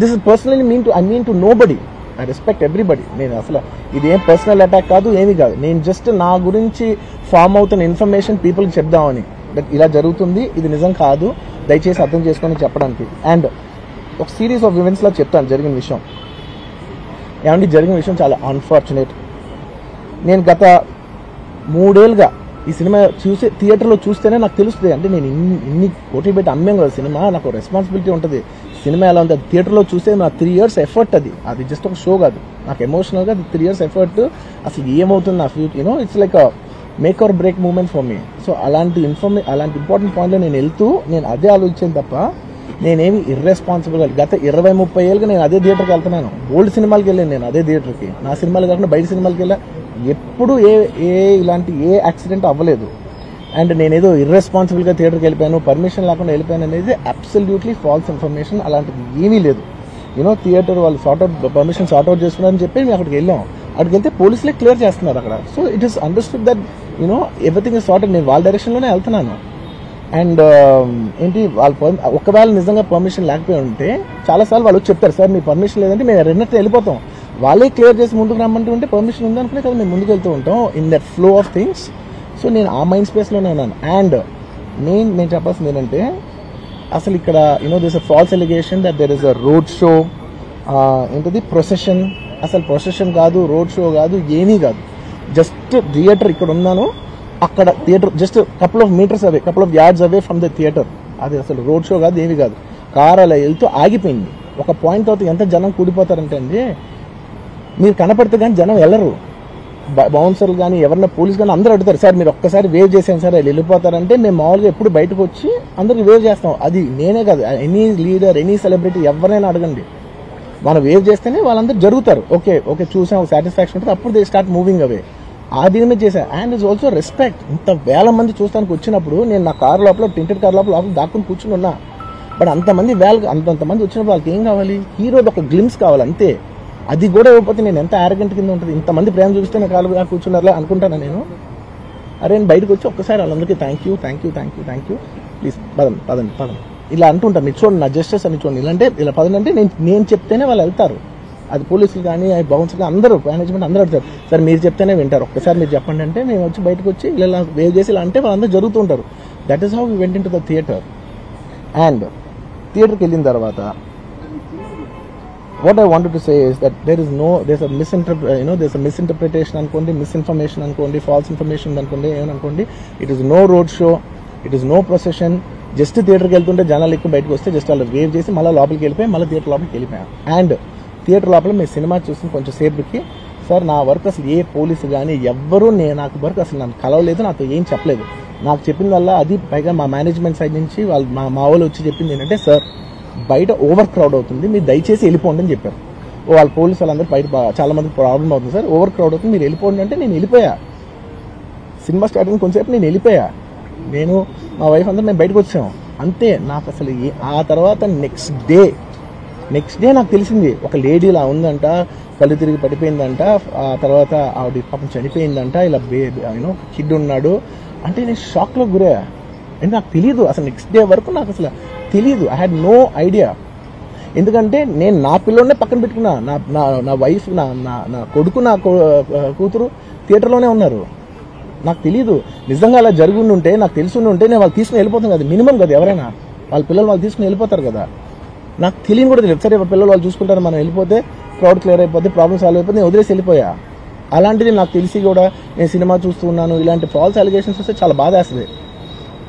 This is personally I mean to nobody. I respect everybody. నేను అసలు ఇదేం personal attack కాదు, ఏమీ కాదు. నేను జస్ట్ నా గురించి ఫామ్ అవుతున్న ఇన్ఫర్మేషన్ పీపుల్కి చెప్దామని, ఇలా జరుగుతుంది, ఇది నిజం కాదు, దయచేసి అర్థం చేసుకొని చెప్పడానికి. అండ్ ఒక సిరీస్ ఆఫ్ ఈవెంట్స్లో చెప్తాను జరిగిన విషయం. ఏమంటే జరిగిన విషయం చాలా అన్ఫార్చునేట్. నేను గత 3 ఏళ్ళుగా ఈ సినిమా థియేటర్లో చూస్తేనే నాకు తెలుస్తుంది. అంటే నేను ఇన్ని కోట్లు పెట్టి అమ్మేం కదా సినిమా, నాకు రెస్పాన్సిబిలిటీ ఉంటుంది. సినిమా ఎలా ఉంది, అది థియేటర్లో చూస్తే నా 3 years ఎఫర్ట్, అది జస్ట్ ఒక షో కాదు. నాకు ఎమోషనల్గా అది 3 years ఎఫర్ట్. అసలు ఏమవుతుంది నా future, it's like make or break moment for me. So అలాంటి ఇంపార్టెంట్ పాయింట్లో నేను వెళ్తూ నేను అదే ఆలోచించాను తప్ప నేనేమి ఇర్రెస్పాన్సిబుల్గా గత 20-30 ఏళ్ళుగా నేను అదే థియేటర్కి వెళ్తున్నాను. ఓల్డ్ సినిమాలకి వెళ్ళాను నేను అదే థియేటర్కి. నా సినిమాలు కాకుండా బయట సినిమాలకి వెళ్ళా. ఎప్పుడు ఇలాంటి యాక్సిడెంట్ అవ్వలేదు. అండ్ నేనేదో ఇర్రెస్పాన్సిబుల్గా థియేటర్కి వెళ్ళిపోయాను, పర్మిషన్ లేకుండా వెళ్ళిపోయాను అనేది అబ్సల్యూట్లీ ఫాల్స్ ఇన్ఫర్మేషన్. అలాంటిది ఏమీ లేదు. థియేటర్ వాళ్ళు పర్మిషన్ సార్ట్అవుట్ చేసుకున్నారని చెప్పి మేము అక్కడికి వెళ్ళాం. అక్కడికి వెళ్తే పోలీసులే క్లియర్ చేస్తున్నారు అక్కడ. So it is understood that everything is sorted. నేను వాళ్ళ డైరెక్షన్లోనే వెళ్తున్నాను. అండ్ ఏంటి ఒకవేళ నిజంగా పర్మిషన్ లేకపోయి ఉంటే చాలాసార్లు వాళ్ళు చెప్తారు, సార్ మీ పర్మిషన్ లేదంటే మేము రెండింటితో వెళ్ళిపోతాం. వాళ్ళే క్లియర్ చేసి ముందుకు రమ్మంటూ ఉంటే పర్మిషన్ ఉందనుకునే కదా మేము ముందుకు వెళ్తూ ఉంటాం in that flow of things. So నేను ఆ మైండ్ స్పేస్లోనే ఉన్నాను. అండ్ నేను చెప్పాల్సింది ఏంటంటే, అసలు ఇక్కడ this a false allegation that there is a road show, ఏంటది ప్రొసెషన్. అసలు ప్రొసెషన్ కాదు, రోడ్ షో కాదు, ఏమీ కాదు. జస్ట్ థియేటర్ ఇక్కడ ఉన్నాను, అక్కడ theatre just couple of metres away, couple of yards away from the theatre. అది అసలు రోడ్ షో కాదు, ఏమీ కాదు. కార్ అలా వెళ్తూ ఆగిపోయింది. ఒక పాయింట్ తర్వాత ఎంత జనం కూడిపోతారంటే అండి, మీరు కనపడితే కానీ జనం వెళ్ళరు. బౌన్సర్లు కానీ ఎవరన్నా పోలీస్ కానీ అందరూ అడుగుతారు, సార్ మీరు ఒక్కసారి వేవ్ చేసాను సార్ వాళ్ళు వెళ్ళిపోతారంటే మేము మామూలుగా ఎప్పుడు బయటకు వచ్చి అందరికి వేవ్ చేస్తాం. అది నేనే కాదు, ఎనీ లీడర్, ఎనీ సెలబ్రిటీ ఎవరైనా అడగండి, మనం వేవ్ చేస్తేనే వాళ్ళందరూ జరుగుతారు. ఓకే చూసాం, ఒక సాటిస్ఫాక్షన్ ఉంటుంది, అప్పుడు దే స్టార్ట్ మూవింగ్ అవే. ఆ దీని మీద చేశాను. And it's also respect. ఇంత వేల మంది చూస్తానికి వచ్చినప్పుడు నేను నా కార్ లోపల, టెంటెడ్ కార్ లోపల దాక్కుని కూర్చుని ఉన్నా. బట్ అంతమంది అంతమంది వచ్చినప్పుడు వాళ్ళకి ఏం కావాలి, హీరోది ఒక గ్లిమ్స్ కావాలి అంతే. అది కూడా ఇవ్వకపోతే నేను ఎంత ఆరగెంట్ కింద ఉంటుంది. ఇంతమంది ప్రేమ చూపిస్తే నేను కాలు కూర్చున్నారులే అనుకుంటాను నేను. అరే నేను బయటకు వచ్చి ఒక్కసారి వాళ్ళందరికీ థ్యాంక్ యూ ప్లీజ్ పదండి ఇలా అంటుంటాను. మీరు చూడండి నా జస్టిస్ అని చూడండి. ఇలాంటే ఇలా పదండి అంటే నేను చెప్తేనే వాళ్ళు వెళ్తారు. అది పోలీసులు కానీ బౌన్సర్లు అందరూ, మేనేజ్మెంట్ అందరూ అడుగుతారు, సార్ మీరు చెప్తేనే వింటారు, ఒక్కసారి మీరు చెప్పండి అంటే మేము వచ్చి బయటకు వచ్చి ఇలా వేవ్ చేసి ఇలా అంటే వాళ్ళందరూ జరుగుతూ ఉంటారు. That is how we went in to the theatre. And థియేటర్కి వెళ్ళిన తర్వాత what I wanted to say is that there's a misinterpretation అనుకోండి, misinformation అనుకోండి, false information అనుకోండి, ఏమనుకోండి, it is no road show, it is no procession. Just థియేటర్కి వెళ్తుంటే జనాలు ఎక్కువ బయటకు వస్తే జస్ట్ అలా వేవ్ చేసి మళ్ళీ లోపలికి వెళ్ళిపోయి మళ్ళీ థియేటర్ లోపలికి వెళ్ళిపోయాం. అండ్ థియేటర్ లోపల మేము సినిమా చూసిన కొంచెం సేపుకి, సార్ నా వర్క్ అసలు ఏ పోలీసు కానీ ఎవ్వరూ నాకు వర్క్ అసలు నన్ను కలవలేదు, నాతో ఏం చెప్పలేదు. నాకు చెప్పిందల్లా అది పైగా మా మేనేజ్మెంట్ సైడ్ నుంచి వాళ్ళు మా వాళ్ళు వచ్చి చెప్పింది ఏంటంటే, సార్ బయట ఓవర్ క్రౌడ్ అవుతుంది, మీరు దయచేసి వెళ్ళిపోండి అని చెప్పారు. వాళ్ళ పోలీసు వాళ్ళందరూ బయట చాలా మందికి ప్రాబ్లం అవుతుంది, సార్ ఓవర్ క్రౌడ్ అవుతుంది, మీరు వెళ్ళిపోండి అంటే నేను వెళ్ళిపోయా. సినిమా స్టార్టింగ్ కొంచెంసేపు నేను వెళ్ళిపోయా. నేను మా వైఫ్ అందరూ మేము బయటకు వచ్చాము అంతే. నాకు అసలు ఆ తర్వాత నెక్స్ట్ డే నాకు తెలిసింది, ఒక లేడీ ఇలా ఉందంట, కళ్ళు తిరిగి పడిపోయిందంట, ఆ తర్వాత ఆవిడ పాపం చనిపోయిందంట, ఇలా కిడ్ ఉన్నాడు అంటే నేను షాక్లో గురయ్యా. అంటే నాకు తెలియదు అసలు, నెక్స్ట్ డే వరకు నాకు అసలు తెలియదు. I had no idea. ఎందుకంటే నేను నా పిల్లోనే పక్కన పెట్టుకున్నా, నా వైఫ్, నా కొడుకు, నా కూతురు థియేటర్లోనే ఉన్నారు. నాకు తెలియదు. నిజంగా అలా జరిగి ఉంటే, నాకు తెలిసి ఉంటే నేను వాళ్ళు తీసుకుని వెళ్ళిపోతాను కదా, మినిమం కదా, ఎవరైనా వాళ్ళ పిల్లలు వాళ్ళు తీసుకుని వెళ్ళిపోతారు కదా. నాకు తెలియని కూడా తెలియదు. సరే పిల్లలు వాళ్ళు చూసుకుంటారు, మనం వెళ్ళిపోతే క్రౌడ్ క్లియర్ అయిపోతే, ప్రాబ్లమ్ సాల్వ్ అయిపోతే నేను వదిలేసి వెళ్ళిపోయా. అలాంటిది నాకు తెలిసి కూడా నేను సినిమా చూస్తున్నాను, ఇలాంటి ఫాల్స్ అలిగేషన్స్ వస్తే చాలా బాధ వేస్తుంది.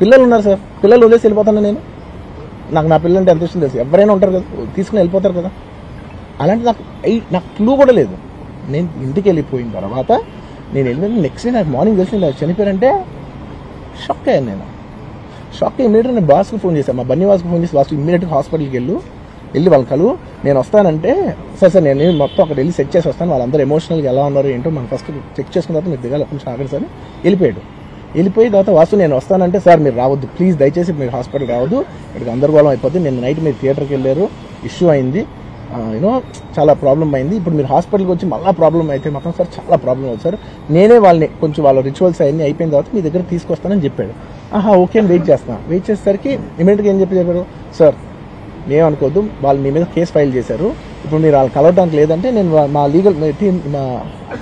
పిల్లలు ఉన్నారు సార్, పిల్లలు వదిలేసి వెళ్ళిపోతాను నేను. నాకు నా పిల్లలు అంటే ఎంత ఇష్టం తెలుసు, ఎవరైనా ఉంటారు కదా, తీసుకుని వెళ్ళిపోతారు కదా. అలాంటి నాకు క్లూ కూడా లేదు. నేను ఇంటికి వెళ్ళిపోయిన తర్వాత నేను వెళ్ళిన నెక్స్ట్ డే నాకు మార్నింగ్ తెలిసి చనిపోయారంటే షాక్ అయ్యాను. నేను షాక్ అయ్యి ఇమీడియట్గా నేను బాస్కి ఫోన్ చేశాను, మా బన్నీవాస్కి ఫోన్ చేసి, బాస్ ఇమీడియట్గా హాస్పిటల్కి వెళ్ళి వాళ్ళ కలు నేను వస్తానంటే, సార్ నేను మొత్తం అక్కడ వెళ్ళి సెట్ చేసి వస్తాను, వాళ్ళందరూ ఎమోషనల్గా ఎలా ఉన్నారు ఏంటో మనం ఫస్ట్ చెక్ చేసుకున్న తర్వాత మీరు దిగాలి కొంచెం ఆగండి సార్. వెళ్ళిపోయి తర్వాత వాసు నేను వస్తానంటే, సార్ మీరు రావద్దు ప్లీజ్, దయచేసి మీరు హాస్పిటల్ రావద్దు, ఇక్కడికి గందరగోళం అయిపోతుంది, నేను నైట్ మీరు థియేటర్కి వెళ్ళారు, ఇష్యూ అయింది, చాలా ప్రాబ్లం అయింది, ఇప్పుడు మీరు హాస్పిటల్కి వచ్చి మళ్ళీ ప్రాబ్లం అయితే మాత్రం సార్ చాలా ప్రాబ్లం అవుతుంది సార్, నేనే వాళ్ళని కొంచెం వాళ్ళ రిచువల్స్ అవన్నీ అయిపోయిన తర్వాత మీ దగ్గర తీసుకొస్తానని చెప్పాడు. ఓకే అని వెయిట్ చేస్తాను. వెయిట్ చేసేసరికి ఇమీడియట్గా ఏం చెప్పారు, సార్ ఏమనుకోవద్దు, వాళ్ళు మీ మీద కేసు ఫైల్ చేశారు. ఇప్పుడు మీరు వాళ్ళు కలవడానికి లేదంటే నేను మా లీగల్ టీమ్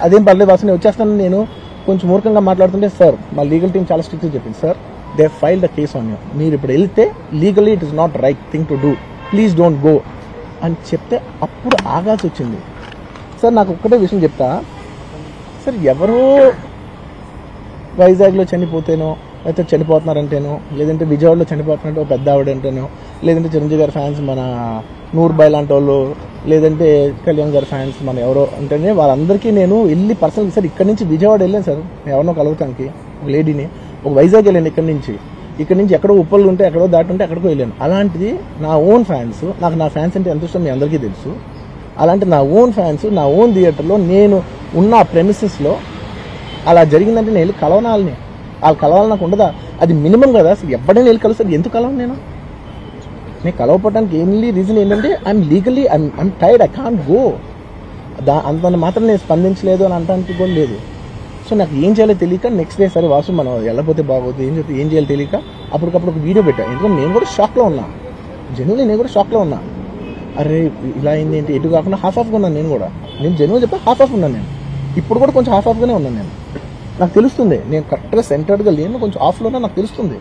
అదేం పర్లేదు అసలు నేను వచ్చేస్తాను. నేను కొంచెం మూర్ఖంగా మాట్లాడుతుంటే సార్ మా లీగల్ టీం చాలా స్ట్రిక్ట్గా చెప్పింది, sir they file the case on you, మీరు ఇప్పుడు వెళ్తే legally it is not right thing to do, please don't go అని చెప్తే అప్పుడు ఆగాల్సి వచ్చింది. సార్ నాకు ఒక్కటే విషయం చెప్తా సార్, ఎవరో వైజాగ్లో చనిపోతేనో లేకపోతే చనిపోతున్నారంటేనో, లేదంటే విజయవాడలో చనిపోతున్నట్టు ఒక పెద్ద ఆవిడంటేనో, లేదంటే చిరంజీవి గారి ఫ్యాన్స్ మన నూర్బాయ్ లాంటి వాళ్ళు, లేదంటే కళ్యాణ్ గారి ఫ్యాన్స్ మన ఎవరో అంటేనే వాళ్ళందరికీ నేను వెళ్ళి పర్సనల్ సార్ ఇక్కడ నుంచి విజయవాడ వెళ్ళాను సార్ ఎవరినో కలవటానికి, ఒక లేడీని, ఒక వైజాగ్ వెళ్ళాను ఇక్కడ నుంచి ఎక్కడో ఉప్పలు ఉంటే ఎక్కడో దాటి ఉంటే ఎక్కడికో వెళ్ళాను. అలాంటిది నా ఓన్ ఫ్యాన్స్, నాకు నా ఫ్యాన్స్ అంటే ఎంత ఇష్టం మీ అందరికీ తెలుసు. అలాంటి నా ఓన్ ఫ్యాన్స్ నా ఓన్ థియేటర్లో నేను ఉన్న ప్రెమిసెస్లో అలా జరిగిందంటే నేను వెళ్ళి కలవనాలని, వాళ్ళు కలవాలి నాకు ఉండదా? అది మినిమం కదా. అసలు ఎప్పుడైనా వెళ్ళి కలుస్తారు, ఎందుకు కలవను నేను కలవపోవడానికి ఓన్లీ రీజన్ ఏంటంటే I'm legally I'm tired, I can't go. అంత మాత్రం నేను స్పందించలేదు అని అనడానికి కూడా లేదు. సో నాకు ఏం చేయాలో తెలియక నెక్స్ట్ డే సరే వాసు మనం వెళ్ళకపోతే బాగోదు, ఏం చేయాలో తెలియక అప్పటికప్పుడు ఒక వీడియో పెట్టాను. ఎందుకంటే నేను కూడా షాక్లో ఉన్నా, జెన్యున్లీ నేను కూడా షాక్లో ఉన్నా. అరే ఇలా అయింది ఏంటి, ఎటు కాకుండా హాఫ్ ఆఫ్గా ఉన్నాను నేను జెన్యున్ చెప్పా హాఫ్ ఆఫ్ ఉన్నాను నేను. ఇప్పుడు కూడా కొంచెం హాఫ్ ఆఫ్గానే ఉన్నాను నేను. నాకు తెలుస్తుంది నేను కరెక్ట్గా సెంటర్డ్గా లేను, కొంచెం ఆఫ్లో ఉన్నా నాకు తెలుస్తుంది.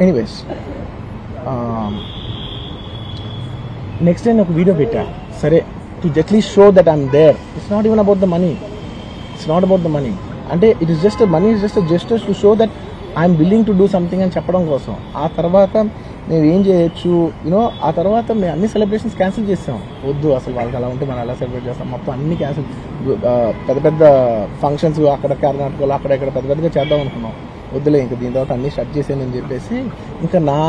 ఎనీవేస్ నెక్స్ట్ డే నేను ఒక వీడియో పెట్టా, సరే to at least show that I'm there. It's not even about the money, అంటే it is just money is just jesters to show that I'm willing to do something అని చెప్పడం కోసం. ఆ తర్వాత మేము ఏం చేయొచ్చు ఆ తర్వాత మేము అన్ని సెలబ్రేషన్స్ క్యాన్సిల్ చేస్తాం. వద్దు అసలు వాళ్ళకి అలా ఉంటే మనం ఎలా సెలబ్రేట్ చేస్తాం, మొత్తం అన్ని క్యాన్సిల్. పెద్ద పెద్ద ఫంక్షన్స్ అక్కడ కర్ణాటకలో అక్కడ ఇక్కడ పెద్ద పెద్దగా చేద్దాం అనుకున్నాం. వద్దులే ఇంకా దీని తర్వాత అన్ని స్టార్ట్ చేసానని చెప్పేసి ఇంకా నా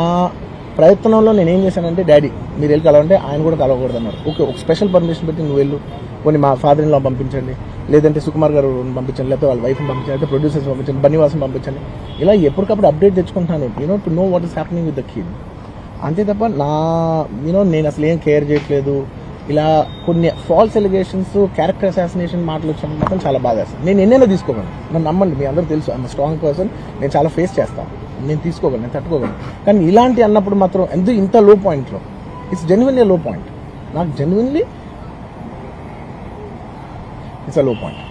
ప్రయత్నంలో నేను ఏం చేశానంటే, డాడీ మీరు వెళ్ళి కలవంటే ఆయన కూడా కలవకూడదు అన్నారు. ఓకే ఒక స్పెషల్ పర్మిషన్ పెట్టి నువ్వు వెళ్ళు, కొన్ని మా ఫాదర్ ఇన్ లా పంపించండి, లేదంటే సుకుమార్ గారు పంపించండి, లేకపోతే వాళ్ళ వైఫ్ని పంపించండి, లేకపోతే ప్రొడ్యూసర్స్ పంపించండి, బన్నీవాసం పంపించండి. ఇలా ఎప్పటికప్పుడు అప్డేట్ తెచ్చుకుంటాను to know what is happening with the kid. అంతే తప్ప నేను అసలు ఏం కేర్ చేయట్లేదు. ఇలా కొన్ని ఫాల్స్ ఎలిగేషన్స్, క్యారెక్టర్ అసాసినేషన్ మాటలు వచ్చినప్పుడు మాత్రం చాలా బాగా వేస్తాను. నేను ఎన్నైనా తీసుకోగలను, నన్ను నమ్మండి, మీ అందరూ తెలుసు ఐఎమ్ స్ట్రాంగ్ పర్సన్, నేను చాలా ఫేస్ చేస్తాను, నేను తీసుకోగలను, నేను తట్టుకోగలను. కానీ ఇలాంటి అన్నప్పుడు మాత్రం ఇంత లో పాయింట్లో ఇట్స్ జెన్యున్లీ లో పాయింట్, నాకు జెన్యున్లీ ఇట్స్ అ లో పాయింట్.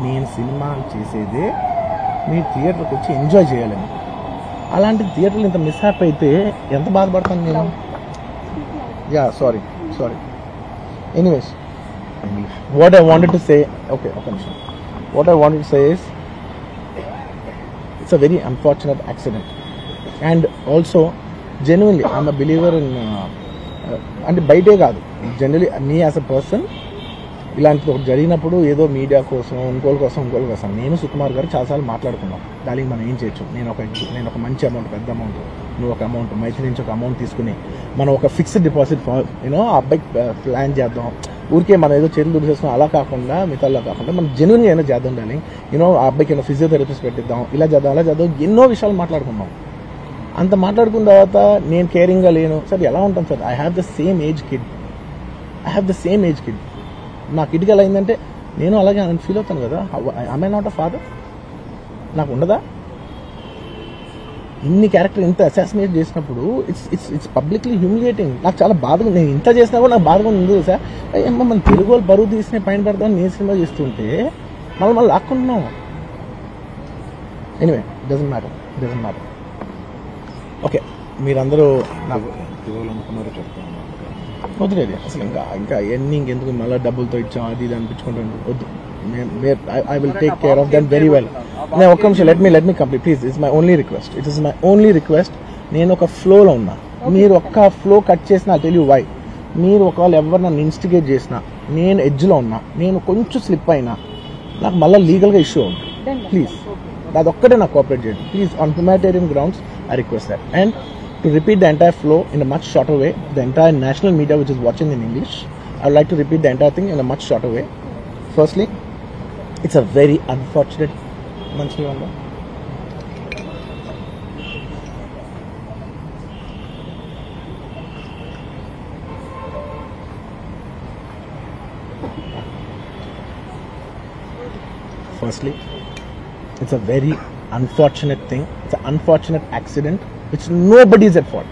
నేను సినిమాలు చేసేదే మీరు థియేటర్కి వచ్చి ఎంజాయ్ చేయాలని. అలాంటి థియేటర్లు ఇంత మిస్హ్యాప్ అయితే ఎంత బాధపడతాను నేను. Sorry anyways what I wanted to say, okay ఒక నిమిషం, what I wanted to say is it's a very unfortunate accident and also genuinely I'm a believer in, అంటే బయటే కాదు, generally me as a person ఇలాంటిది ఒకటి జరిగినప్పుడు ఏదో media కోసం ఇంకోళ్ళ కోసం నేను సుకుమార్ గారు చాలాసార్లు మాట్లాడుకున్నాం, దానికి మనం ఏం చేయొచ్చు. నేను ఒక మంచి అమౌంట్, పెద్ద అమౌంట్, నువ్వు ఒక అమౌంట్, మైత్రి నుంచి ఒక అమౌంట్ తీసుకుని మనం ఒక ఫిక్స్డ్ డిపాజిట్ ఆ అబ్బాయికి ప్లాన్ చేద్దాం. ఊరికే మనం ఏదో చేతులు దురిసేసుకుని అలా కాకుండా మిగతాలా కాకుండా మనం జెన్యున్గా ఏమైనా చేద్దాం డాలి. ఆ అబ్బాయికి ఏమైనా ఫిజియోథెరపిస్ట్ పెట్టిద్దాం, ఇలా చేద్దాం అలా చేద్దాం, ఎన్నో విషయాలు మాట్లాడుకున్నాం. అంత మాట్లాడుకున్న తర్వాత నేను కేరింగ్గా లేను సార్, ఎలా ఉంటాను sir? I have the same age kid. నా కిడ్కి ఎలా అయిందంటే నేను అలాగే ఫీల్ అవుతాను కదా. I not a father? నాకు ఉండదా? ఇన్ని క్యారెక్టర్ ఇంత అసాసినేట్ చేసినప్పుడు ఇట్స్ పబ్లిక్లీ హ్యూమిలియేటింగ్. నాకు చాలా బాధగా, నేను ఇంత చేసినా కూడా నాకు బాధగా ఉంది సార్. ఏమో మన తెలుగు వాళ్ళు బరువు తీసిన పైన పెడతామని నేను సినిమా చేస్తుంటే మళ్ళీ లాక్కుంటున్నాం. Anyway doesn't matter. ఓకే మీరందరూ నాకు వదిలేదు అసలు, ఇంకా ఎన్ని ఇంకెందుకు మళ్ళీ డబ్బులతో ఇచ్చాం అది ఇది అనిపించుకుంటాను, వద్దు. I will take care of them very well. నేను ఒక్క నిమిషం let me complete please. It's my only request. నేను ఒక ఫ్లోలో ఉన్నా, మీరు ఒక్క ఫ్లో కట్ చేసినా టెల్ యూ వై. మీరు ఒకవేళ ఎవరు నన్ను ఇన్స్టిగేట్ చేసినా, నేను ఎడ్జ్లో ఉన్నా, నేను కొంచెం స్లిప్ అయినా నాకు మళ్ళీ లీగల్గా ఇష్యూ ఉంది. ప్లీజ్ అదొక్కటే నాకు కోఆపరేట్ చేయండి please. On humanitarian grounds I request that. And to repeat the entire flow in a much shorter way, the entire national media which is watching in English, I would like to repeat the entire thing in a much shorter way. Firstly, it's a very unfortunate firstly, it's a very unfortunate thing. It's an unfortunate accident which nobody is at fault.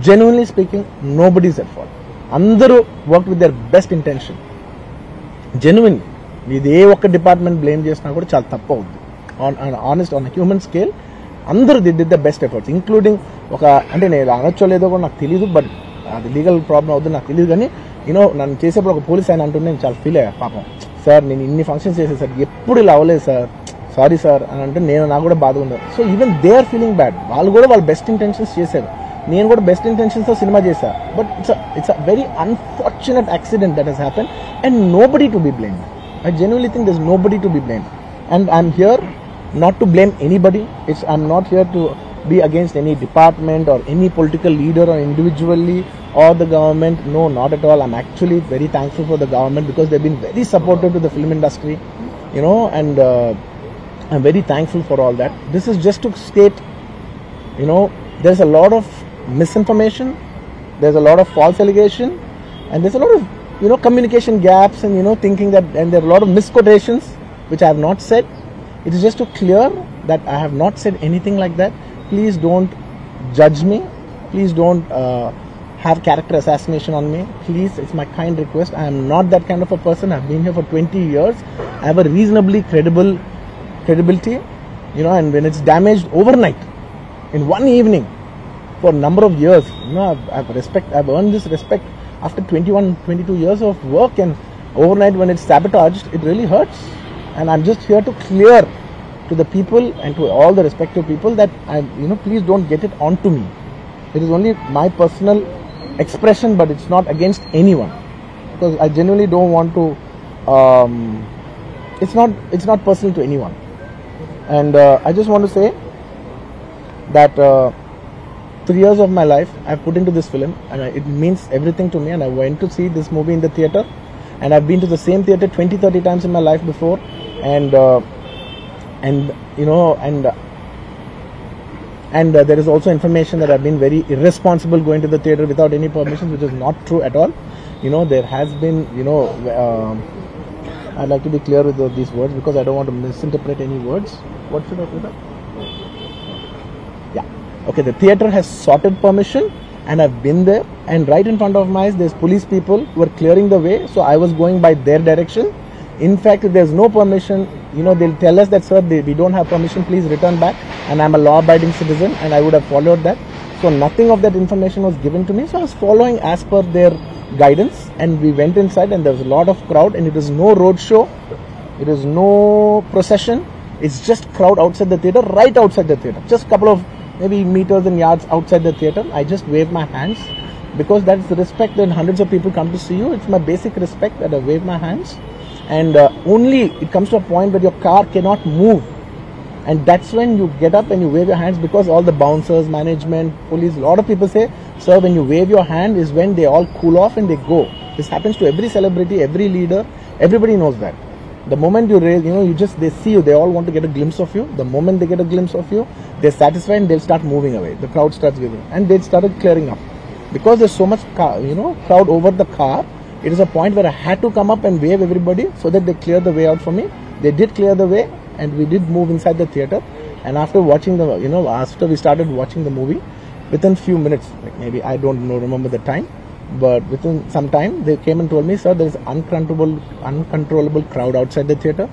Genuinely speaking, nobody is at fault. Andaru worked with their best intention. Genuinely. ఇది ఏ ఒక్క department blame చేసినా కూడా చాలా తప్పు అవుతుంది. On human scale అందరూ did the best efforts, including ఒక అంటే నేను అనొచ్చో లేదో కూడా నాకు తెలియదు, బట్ అది లీగల్ ప్రాబ్లం అవుతుంది నాకు తెలియదు. కానీ నన్ను చేసేప్పుడు ఒక పోలీస్ ఆయన అంటుంటే నేను చాలా ఫీల్ అయ్యా. పాపం సార్ నేను ఇన్ని ఫంక్షన్స్ చేసేది సార్, ఎప్పుడు ఇలా అవ్వలేదు సార్, సారీ సార్ అని అంటే నాకు కూడా బాధ ఉంది. So even they are feeling bad. వాళ్ళు కూడా వాళ్ళ బెస్ట్ ఇంటెన్షన్స్ చేశారు, నేను కూడా బెస్ట్ ఇంటెన్షన్స్తో సినిమా చేశా. But it's a very unfortunate accident that has happen and nobody to be blamed. I genuinely think there's nobody to be blamed, and I'm here not to blame anybody. I'm not here to be against any department or any political leader or individually or the government. No, not at all. I'm actually very thankful for the government because they've been very supportive to the film industry, and I'm very thankful for all that. This is just to state, there's a lot of misinformation, there's a lot of false allegation, and there's a lot of communication gaps and thinking that, and there are a lot of misquotations which I have not said. It is just to clear that I have not said anything like that. Please don't judge me. Please don't have character assassination on me. Please, it's my kind request. I am not that kind of a person. I've been here for 20 years. I have a reasonably credibility, and when it's damaged overnight in one evening for a number of years, I've earned this respect after 21-22 years of work, and overnight when it's sabotaged, it really hurts. And I'm just here to clear to the people and to all the respective people that please don't get it onto me. It is only my personal expression, but it's not against anyone, because I genuinely don't want to it's not personal to anyone. And I just want to say that 3 years of my life I've put into this film, and it means everything to me. And I went to see this movie in the theatre, and I've been to the same theatre 20-30 times in my life before, and there is also information that I've been very irresponsible going to the theatre without any permission, which is not true at all. There has been I'd like to be clear with these words because I don't want to misinterpret any words. What should I put up? Okay, the theatre has sorted permission, and I've been there, and right in front of my eyes there's police people who are clearing the way, so I was going by their direction. In fact, if there's no permission, they'll tell us that, sir, we don't have permission, please return back, and I'm a law-abiding citizen, and I would have followed that. So nothing of that information was given to me, so I was following as per their guidance, and we went inside, and there was a lot of crowd, and it is no road show, it is no procession, it's just crowd outside the theatre, right outside the theatre, just a couple of maybe meters and yards outside the theatre. I just wave my hands because that's the respect that hundreds of people come to see you. It's my basic respect that I wave my hands, and only it comes to a point where your car cannot move, and that's when you get up and you wave your hands, because all the bouncers, management, police, a lot of people say, sir, when you wave your hand is when they all cool off and they go. This happens to every celebrity, every leader, everybody knows that. The moment you raise, they see you, they all want to get a glimpse of you. The moment they get a glimpse of you, they're satisfied and they'll start moving away. The crowd starts giving, and they started clearing up. Because there's so much crowd over the car, it is a point where I had to come up and wave everybody so that they clear the way out for me. They did clear the way, and we did move inside the theatre. And after watching after we started watching the movie, within few minutes, like maybe I don't remember the time, but within some time they came and told me, sir, there is uncontrollable crowd outside the theatre,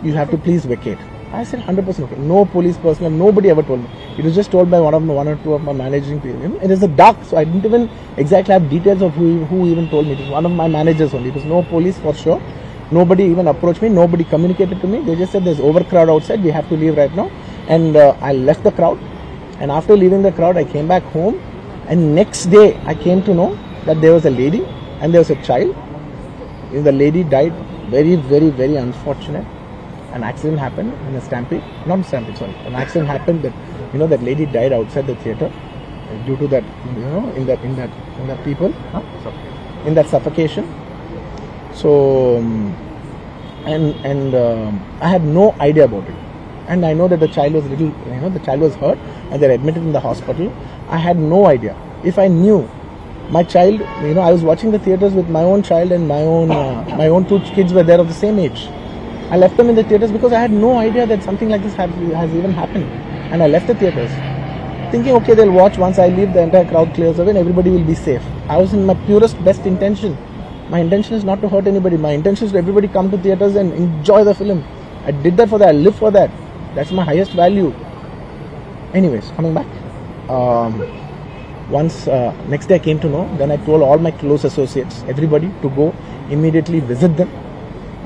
you have to please vacate. I said 100% okay. No police personnel, nobody ever told me. It was just told by one or two of my managing people. It is a dark, so I didn't even exactly have details of who even told me. It was one of my managers only. It was no police for sure. Nobody even approached me, nobody communicated to me. They just said there's overcrowd outside, we have to leave right now. And I left the crowd, and after leaving the crowd I came back home, and next day I came to know that there was a lady and there was a child. The lady died, very, very, very unfortunate. An accident happened in a stampede, not a stampede, sorry. An accident happened that that lady died outside the theatre due to that, in that people, in that suffocation. So, I had no idea about it, and I know that the child was the child was hurt, and they're admitted in the hospital. I had no idea. If I knew, my child, I was watching the theatres with my own child, and my own two kids were there of the same age. I left them in the theatres because I had no idea that something like this has even happened. And I left the theatres thinking, okay, they'll watch. Once I leave, the entire crowd clears away and everybody will be safe. I was in my purest, best intention. My intention is not to hurt anybody. My intention is to everybody come to theatres and enjoy the film. I did that for that. I live for that. That's my highest value. Anyways, coming back. Next day I came to know, then I told all my close associates, everybody, to go immediately visit them.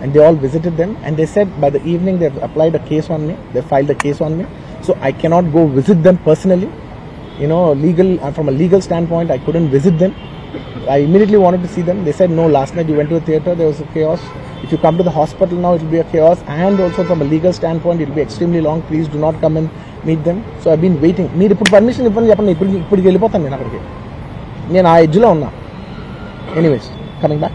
And they all visited them, and they said by the evening they've applied a case on me, they filed a case on me, so I cannot go visit them personally. From a legal standpoint, I couldn't visit them. I immediately wanted to see them. They said, no, last night you went to the theatre, there was a chaos. If you come to the hospital now, it will be a chaos, and also from a legal standpoint, it will be extremely long. Please do not come and meet them. So I've been waiting. మీరు ఇప్పుడు permission ఇవ్వండి, చెప్పండి, ఇప్పటికి వెళ్ళిపోతాను నేను అక్కడికి. నేను ఆ ఎడ్జ్లో ఉన్నా. Anyways, coming back.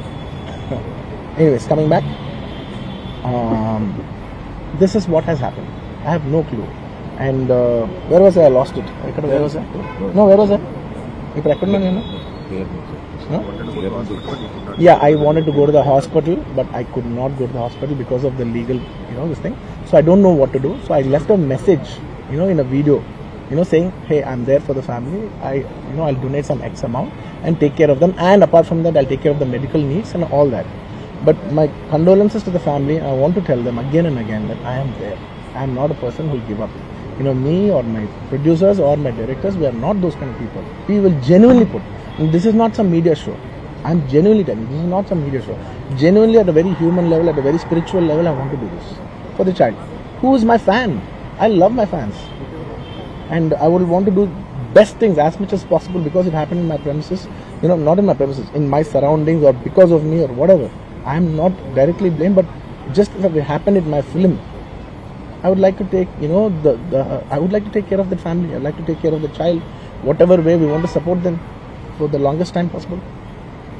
This is what has happened. I have no clue. And where was I? I lost it. Where was I? No, where was I? Yeah, I wanted to go to the hospital, but I could not go to the hospital because of the legal, this thing. So I don't know what to do. So I left a message, in a video, saying, hey, I'm there for the family. I'll donate some X amount and take care of them. And apart from that, I'll take care of the medical needs and all that. But my condolences to the family. I want to tell them again and again that I am there. I am not a person who will give up. Me or my producers or my directors, we are not those kind of people. We will genuinely put. This is not some media show. I'm genuinely telling you, this is not some media show. Genuinely, at a very human level, at a very spiritual level, I want to do this for the child. Who is my fan? I love my fans. And I would want to do best things as much as possible because it happened in my premises. Not in my premises, in my surroundings or because of me or whatever. I am not directly blamed, but just if it happened in my film, I would like to take, I would like to take care of the family. I would like to take care of the child, whatever way we want to support them for the longest time possible.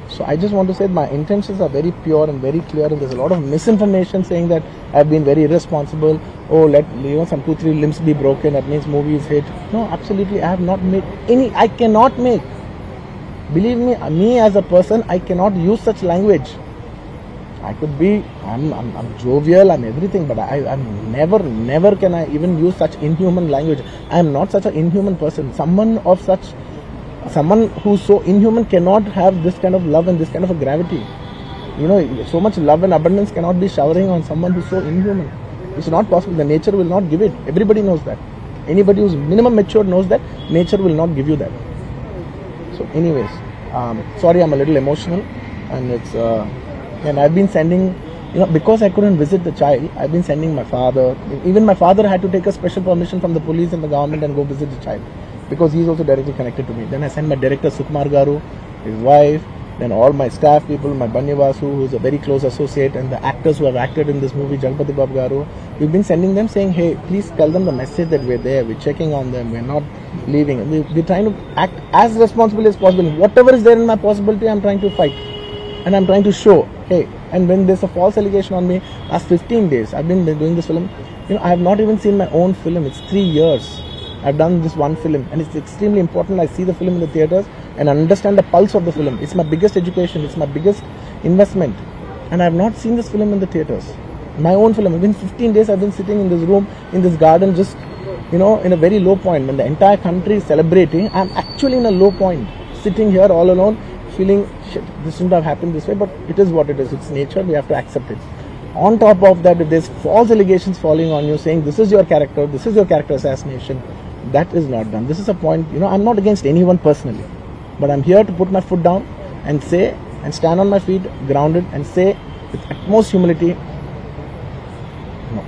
So I just want to say my intentions are very pure and very clear, and there's a lot of misinformation saying that I've been very irresponsible. Oh, let some 2-3 limbs be broken, that means movie is hit. No, absolutely, I have not made any. I cannot make. Believe me as a person, I cannot use such language. I could be, I'm jovial, I'm everything, but I'm never can I even use such inhuman language. I am not such an inhuman person. Someone who's so inhuman cannot have this kind of love and this kind of a gravity. So much love and abundance cannot be showering on someone who's so inhuman. It's not possible. The nature will not give it. Everybody knows that. Anybody who's minimum mature knows that nature will not give you that. So anyways, sorry, I'm a little emotional, and it's and I've been sending, because I couldn't visit the child, I've been sending my father. Even my father had to take a special permission from the police and the government and go visit the child, because he's also directly connected to me. Then I sent my director Sukumar Garu, his wife, then all my staff people, my Bannivasu, who's a very close associate, and the actors who have acted in this movie, Jalpati Babu Garu. We've been sending them saying, hey, please tell them the message that we're there, we're checking on them, we're not leaving. We're trying to act as responsibly as possible. Whatever is there in my possibility, I'm trying to fight. And I'm trying to show, hey, and when there's a false allegation on me, last 15 days, I've been doing this film, I have not even seen my own film. It's 3 years. I've done this one film, and it's extremely important. I see the film in the theatres and understand the pulse of the film. It's my biggest education. It's my biggest investment. And I have not seen this film in the theatres. My own film. Within 15 days, I've been sitting in this room, in this garden, just, in a very low point. When the entire country is celebrating, I'm actually in a low point. Sitting here all alone, feeling, shit, this shouldn't have happened this way, but it is what it is. It's nature. We have to accept it. On top of that, if there's false allegations falling on you, saying this is your character assassination, that is not done. This is a point, I'm not against anyone personally, but I'm here to put my foot down and say, and stand on my feet, grounded, and say with utmost humility, no,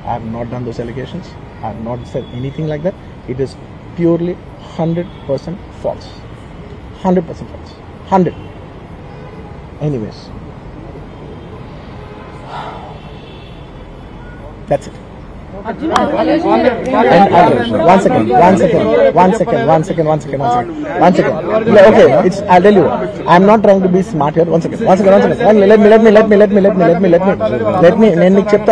I have not done those allegations. I have not said anything like that. It is purely 100% false. 100% false. 100. Anyways, that's it. And one second. Okay, I'll tell you. I'm not trying to be smart here. One second. Let me.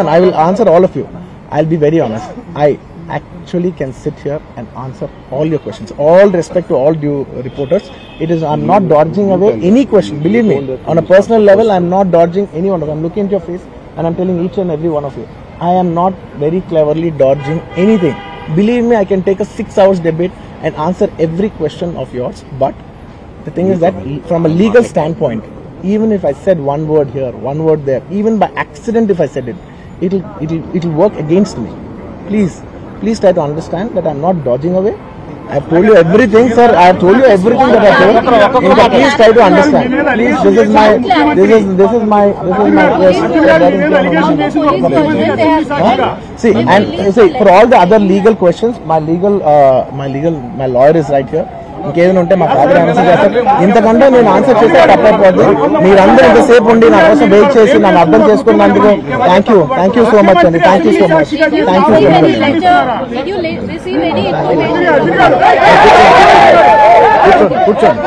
I will answer all of you. I'll be very honest. I actually can sit here and answer all your questions. All respect to all due reporters. I'm not dodging away any question. Believe me, on a personal level, I'm not dodging any one of them. I'm looking at your face. and I'm telling each and every one of you, I am not very cleverly dodging anything. Believe me, I can take a 6 hours debate and answer every question of yours. But the thing is that from a legal standpoint, even if I said one word here, one word there, even by accident if I said it, it'll work against me. Please try to understand that I'm not dodging away. I've told you everything, sir. I've told you everything that I told. Please try to understand. Please, this is my See, and see, for all the other legal questions, my lawyer is right here. ఇంకేదైనా ఉంటే మా father answer చేస్తారు. ఇంతకంటే నేను answer చేస్తే తప్పైపోద్ది. మీరందరూ ఇంతసేపు ఉండి నా కోసం వెయిట్ చేసి నన్ను అర్థం చేసుకున్నందుకు థ్యాంక్ యూ సో మచ్ అండి. Thank you so much. కూర్చోండి.